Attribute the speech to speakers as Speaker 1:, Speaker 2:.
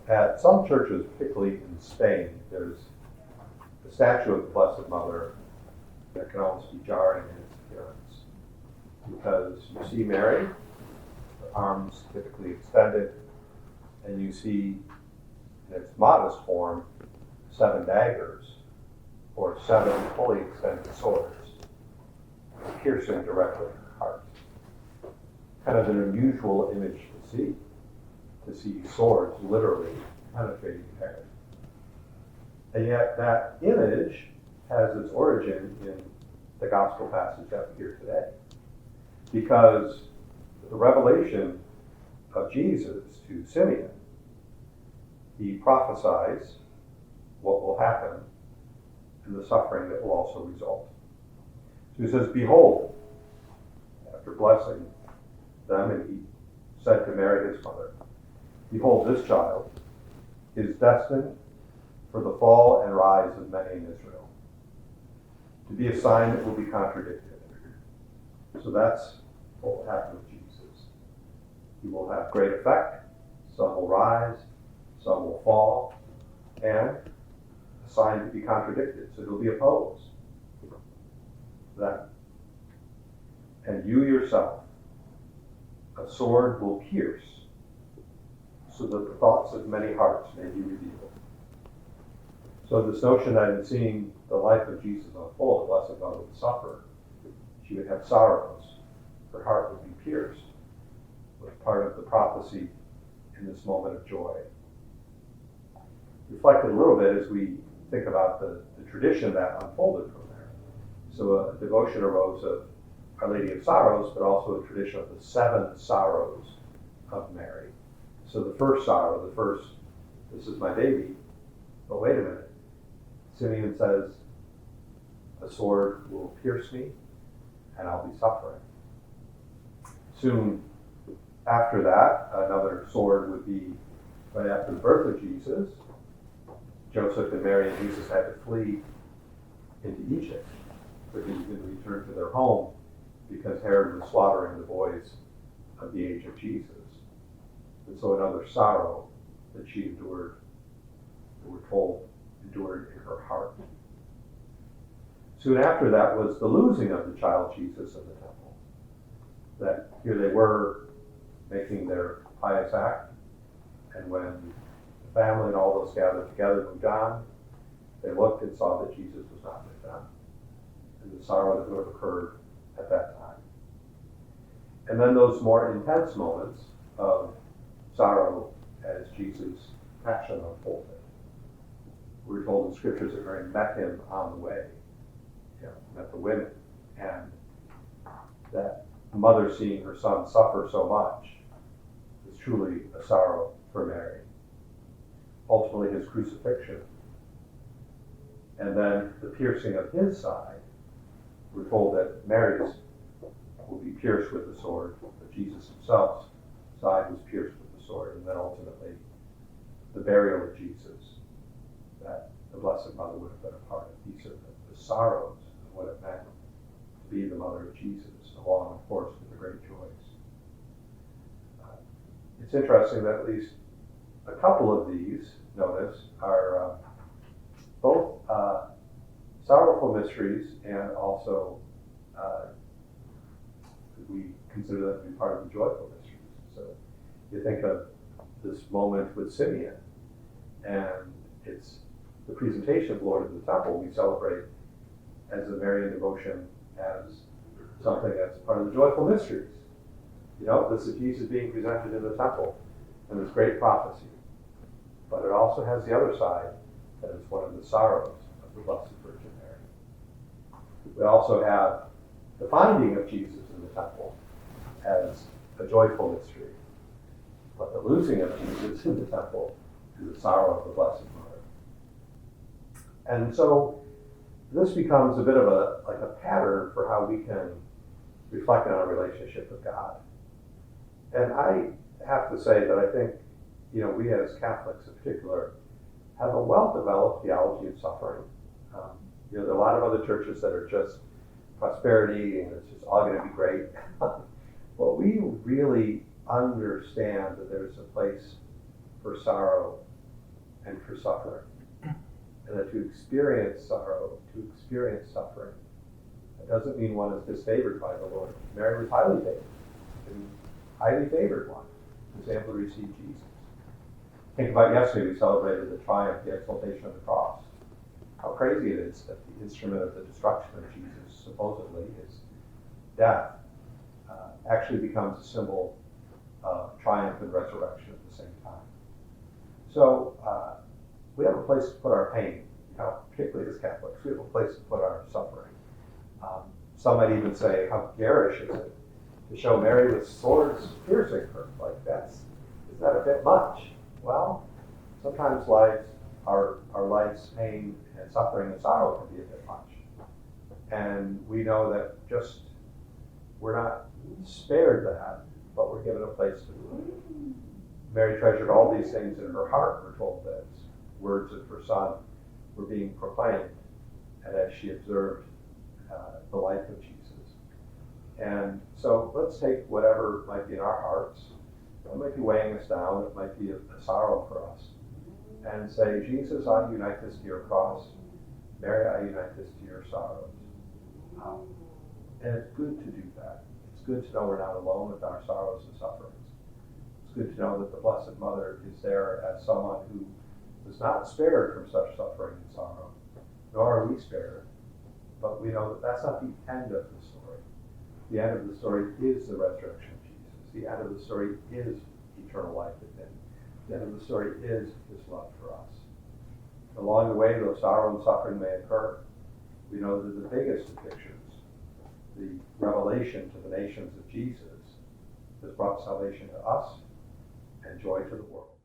Speaker 1: At some churches, particularly in Spain, there's a statue of the Blessed Mother that can almost be jarring in its appearance. Because you see Mary, her arms typically extended, and you see, in its modest form, 7 daggers, or 7 fully extended swords, piercing directly her heart. Kind of an unusual image to see swords literally penetrating Mary. And yet that image has its origin in the gospel passage that we hear today. Because the revelation of Jesus to Simeon, he prophesies what will happen and the suffering that will also result. So he says, "Behold," after blessing them, and he said to Mary, his mother, "Behold, this child is destined for the fall and rise of many in Israel, to be a sign that will be contradicted." So that's what will happen with Jesus. He will have great effect. Some will rise, some will fall, and a sign to be contradicted. So he'll be opposed. Then, and you yourself, a sword will pierce, so that the thoughts of many hearts may be revealed. So this notion that in seeing the life of Jesus unfold, the Blessed Mother would suffer, she would have sorrows, her heart would be pierced, was part of the prophecy in this moment of joy. Reflected a little bit as we think about the tradition that unfolded from there. So a devotion arose of Our Lady of Sorrows, but also a tradition of the 7 sorrows of Mary. So the first sorrow, this is my baby. But wait a minute. Simeon says, a sword will pierce me, and I'll be suffering. Soon after that, another sword would be right after the birth of Jesus. Joseph and Mary and Jesus had to flee into Egypt, so he could return to their home because Herod was slaughtering the boys of the age of Jesus. And so another sorrow that she endured, that we're told, endured in her heart. Soon after that was the losing of the child Jesus in the temple. That here they were making their pious act, and when the family and all those gathered together moved on, they looked and saw that Jesus was not with them, and the sorrow that would have occurred at that time. And then those more intense moments of sorrow as Jesus' passion unfolded. We're told in scriptures that Mary met him on the way, met the women, and that a mother seeing her son suffer so much is truly a sorrow for Mary. Ultimately, his crucifixion, and then the piercing of his side. We're told that Mary's will be pierced with the sword, but Jesus himself's side was pierced with the sword, and then ultimately the burial of Jesus, that the Blessed Mother would have been a part of. These are the sorrows of what it meant to be the mother of Jesus, along, of course, with the great joys. It's interesting that at least a couple of these, notice, are both sorrowful mysteries, and also we consider them to be part of the joyful mysteries. So you think of this moment with Simeon, and it's the presentation of the Lord in the temple we celebrate as a Marian devotion, as something that's part of the joyful mysteries. This is Jesus being presented in the temple, and this great prophecy. But it also has the other side, that is one of the sorrows of the Blessed Virgin Mary. We also have the finding of Jesus in the temple as a joyful mystery. But the losing of Jesus in the temple is the sorrow of the Blessed Mother. And so this becomes a bit of a pattern for how we can reflect on our relationship with God. And I have to say that I think, we as Catholics in particular have a well-developed theology of suffering. There are a lot of other churches that are just prosperity and it's just all going to be great. But we really understand that there's a place for sorrow and for suffering. And that to experience sorrow, to experience suffering, that doesn't mean one is disfavored by the Lord. Mary was highly favored, and highly favored one, who was able to receive Jesus. Think about yesterday, we celebrated the triumph, the exaltation of the cross. How crazy it is that the instrument of the destruction of Jesus, supposedly his death, actually becomes a symbol of triumph and resurrection at the same time. So we have a place to put our pain, particularly as Catholics. We have a place to put our suffering. Some might even say, how garish is it to show Mary with swords piercing her? Like isn't that a bit much? Well, sometimes our life's pain and suffering and sorrow can be a bit much. And we know that we're not spared that, but we're given a place to live. Mary treasured all these things in her heart, we're told, as words of her Son were being proclaimed, and as she observed the life of Jesus. And so let's take whatever might be in our hearts. It might be weighing us down, it might be a sorrow for us, and say, Jesus, I unite this to your cross. Mary, I unite this to your sorrows. And it's good to do that. It's good to know we're not alone with our sorrows and sufferings. It's good to know that the Blessed Mother is there as someone who was not spared from such suffering and sorrow, nor are we spared. But we know that that's not the end of the story. The end of the story is the resurrection of Jesus. The end of the story is eternal life within. The end of the story is his love for us. Along the way, though sorrow and suffering may occur, we know that the biggest of pictures, the revelation to the nations of Jesus, has brought salvation to us and joy to the world.